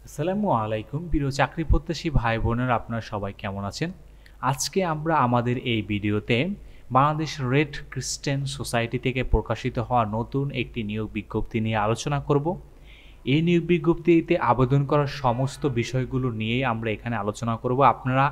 আসসালামু আলাইকুম প্রিয় চাকরি প্রত্যাশী ভাই বোনেরা, আপনারা সবাই কেমন আছেন? আজকে আমরা আমাদের এই ভিডিওতে বাংলাদেশ রেড ক্রিসেন্ট সোসাইটি থেকে প্রকাশিত হওয়া নতুন একটি নিয়োগ বিজ্ঞপ্তি নিয়ে আলোচনা করব। এই নিয়োগ বিজ্ঞপ্তিতে আবেদন করার সমস্ত বিষয়গুলো নিয়েই আমরা এখানে আলোচনা করব। আপনারা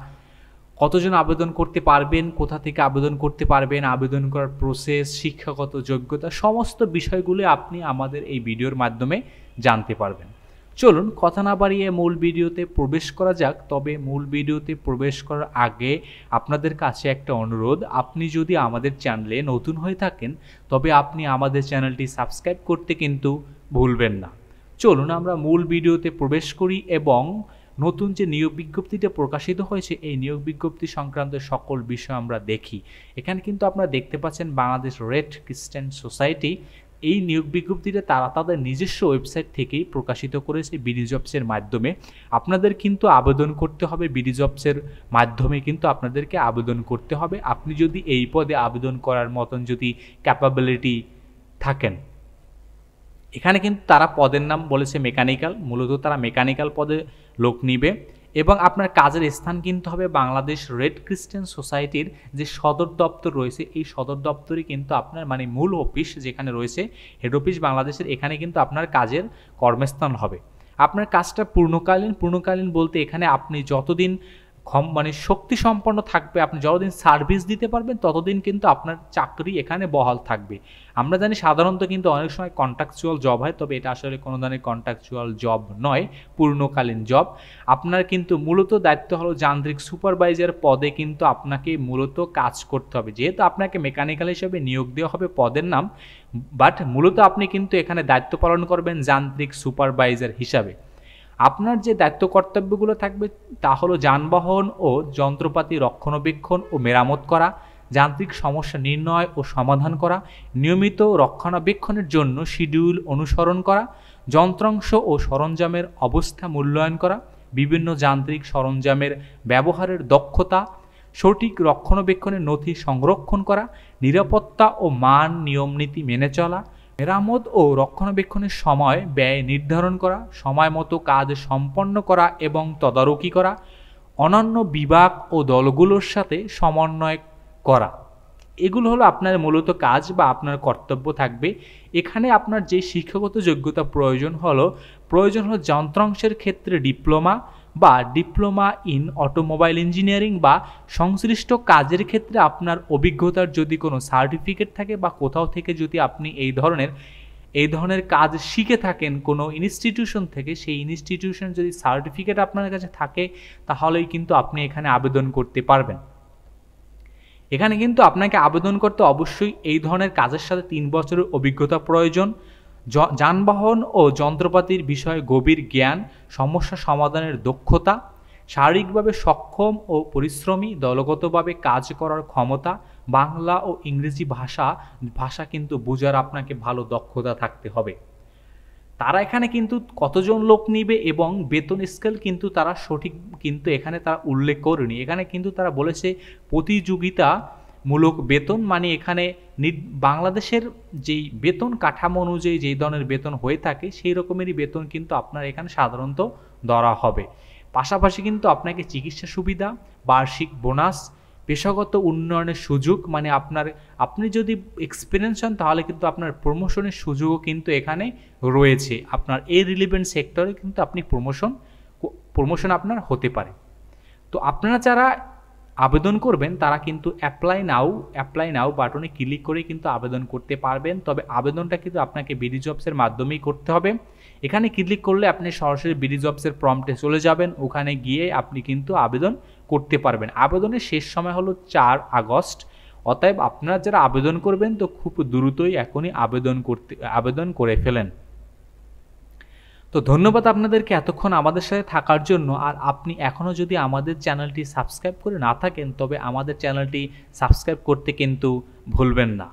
কতজন আবেদন করতে পারবেন, কোথা থেকে আবেদন করতে পারবেন, আবেদন করার প্রসেস, শিক্ষাগত যোগ্যতা, সমস্ত বিষয়গুলো আপনি আমাদের এই ভিডিওর মাধ্যমে জানতে পারবেন। চলুন কথা না বাড়িয়ে মূল ভিডিওতে প্রবেশ করা যাক। তবে মূল ভিডিওতে প্রবেশ করার আগে আপনাদের কাছে একটা অনুরোধ, আপনি যদি আমাদের চ্যানেলে নতুন হয়ে থাকেন তবে আপনি আমাদের চ্যানেলটি সাবস্ক্রাইব করতে কিন্তু ভুলবেন না। চলুন আমরা মূল ভিডিওতে প্রবেশ করি এবং নতুন যে নিয়োগ বিজ্ঞপ্তিটা প্রকাশিত হয়েছে এই নিয়োগ বিজ্ঞপ্তি সংক্রান্ত সকল বিষয় আমরা দেখি। এখানে কিন্তু আপনারা দেখতে পাচ্ছেন বাংলাদেশ রেড ক্রিসেন্ট সোসাইটি এই নিয়োগ বিজ্ঞপ্তিটা তারা তাদের নিজস্ব ওয়েবসাইট থেকেই প্রকাশিত করেছে বিডিজবসের মাধ্যমে। আপনাদের কিন্তু আবেদন করতে হবে, বিডিজবসের মাধ্যমে কিন্তু আপনাদেরকে আবেদন করতে হবে। আপনি যদি এই পদে আবেদন করার মতন যদি ক্যাপাবিলিটি থাকেন। এখানে কিন্তু তারা পদের নাম বলেছে মেকানিক্যাল, মূলত তারা মেকানিক্যাল পদে লোক নিবে এবং আপনার কাজের স্থান কিন্তু হবে বাংলাদেশ রেড ক্রিসেন্ট সোসাইটির যে সদর দপ্তর রয়েছে এই সদর দপ্তরই কিন্তু আপনার মূল অফিস যেখানে রয়েছে হেড অফিস বাংলাদেশের, এখানে কিন্তু আপনার কাজের কর্মস্থান হবে। আপনার কাজটা পূর্ণকালীন বলতে এখানে আপনি যতদিন শক্তি সম্পন্ন থাকবে, আপনি যতদিন সার্ভিস দিতে পারবেন ততদিন কিন্তু আপনার চাকরি এখানে বহাল থাকবে। আমরা জানি সাধারণত কিন্তু অনেক সময় কন্ট্রাকচুয়াল জব হয়, তবে এটা আসলে কোনো ধরনের কন্ট্রাকচুয়াল জব নয়, পূর্ণকালীন জব। আপনার কিন্তু মূলত দায়িত্ব হলো যান্ত্রিক সুপারভাইজার পদে কিন্তু আপনাকে মূলত কাজ করতে হবে। যেহেতু আপনাকে মেকানিক্যাল হিসেবে নিয়োগ দেওয়া হবে পদের নাম, বাট মূলত আপনি কিন্তু এখানে দায়িত্ব পালন করবেন যান্ত্রিক সুপারভাইজার হিসাবে। আপনার যে দায়িত্ব কর্তব্যগুলো থাকবে তা হলো যানবাহন ও যন্ত্রপাতি রক্ষণাবেক্ষণ ও মেরামত করা, যান্ত্রিক সমস্যা নির্ণয় ও সমাধান করা, নিয়মিত রক্ষণাবেক্ষণের জন্য শিডিউল অনুসরণ করা, যন্ত্রাংশ ও সরঞ্জামের অবস্থা মূল্যায়ন করা, বিভিন্ন যান্ত্রিক সরঞ্জামের ব্যবহারের দক্ষতা, সঠিক রক্ষণাবেক্ষণের নথি সংরক্ষণ করা, নিরাপত্তা ও মান নিয়মনীতি মেনে চলা, মেরামত ও রক্ষণাবেক্ষণের সময় ব্যয় নির্ধারণ করা, সময় মতো কাজ সম্পন্ন করা এবং তদারকি করা, অন্যান্য বিভাগ ও দলগুলোর সাথে সমন্বয় করা। এগুলো হলো আপনার মূলত কাজ বা আপনার কর্তব্য থাকবে। এখানে আপনার যে শিক্ষাগত যোগ্যতা প্রয়োজন হলো যন্ত্রাংশের ক্ষেত্রে ডিপ্লোমা ইন অটোমোবাইল ইঞ্জিনিয়ারিং বা সংশ্লিষ্ট কাজের ক্ষেত্রে আপনার অভিজ্ঞতার যদি কোনো সার্টিফিকেট থাকে বা কোথাও থেকে যদি আপনি এই ধরনের কাজ শিখে থাকেন কোনো ইনস্টিটিউশন থেকে, সেই ইনস্টিটিউশন যদি সার্টিফিকেট আপনার কাছে থাকে তাহলেই কিন্তু আপনি এখানে আবেদন করতে পারবেন। এখানে কিন্তু আপনাকে আবেদন করতে অবশ্যই এই ধরনের কাজের সাথে 3 বছরের অভিজ্ঞতা প্রয়োজন। যানবাহন ও যন্ত্রপাতির বিষয়ে গভীর জ্ঞান, সমস্যা সমাধানের দক্ষতা, শারীরিকভাবে সক্ষম ও পরিশ্রমী, দলগতভাবে কাজ করার ক্ষমতা, বাংলা ও ইংরেজি ভাষা কিন্তু বোঝার আপনাকে ভালো দক্ষতা থাকতে হবে। তারা এখানে কিন্তু কতজন লোক নিবে এবং বেতন স্কেল কিন্তু তারা সঠিক কিন্তু এখানে তারা উল্লেখ করেনি। এখানে কিন্তু তারা বলেছে প্রতিযোগিতামূলক বেতন, এখানে বাংলাদেশের যেই বেতন কাঠামো অনুযায়ী যেই ধরনের বেতন হয়ে থাকে সেই রকমেরই বেতন কিন্তু আপনার এখানে সাধারণত ধরা হবে। পাশাপাশি কিন্তু আপনাকে চিকিৎসা সুবিধা, বার্ষিক বোনাস, পেশাগত উন্নয়নের সুযোগ, আপনি যদি এক্সপিরিয়েন্স হন তাহলে কিন্তু আপনার প্রমোশনের সুযোগও কিন্তু এখানে রয়েছে। আপনার এই রিলেভেন্ট সেক্টরে কিন্তু আপনি প্রমোশন আপনার হতে পারে। তো আপনারা যারা আবেদন করবেন তারা কিন্তু অ্যাপ্লাই নাও বাটনে ক্লিক করে কিন্তু আবেদন করতে পারবেন। তবে আবেদনটা কিন্তু আপনাকে বিডিজবসের মাধ্যমেই করতে হবে। এখানে ক্লিক করলে আপনি সরাসরি বিডিজবসের প্রম্পটে চলে যাবেন, ওখানে গিয়ে আপনি কিন্তু আবেদন করতে পারবেন। আবেদনের শেষ সময় হলো 4 আগস্ট। অতএব আপনারা যারা আবেদন করবেন তো খুব দ্রুতই এখনই আবেদন করে ফেলেন। তো ধন্যবাদ আপনাদেরকে এতক্ষণ আমাদের সাথে থাকার জন্য। আর আপনি এখনও যদি আমাদের চ্যানেলটি সাবস্ক্রাইব করে না থাকেন তবে আমাদের চ্যানেলটি সাবস্ক্রাইব করতে কিন্তু ভুলবেন না।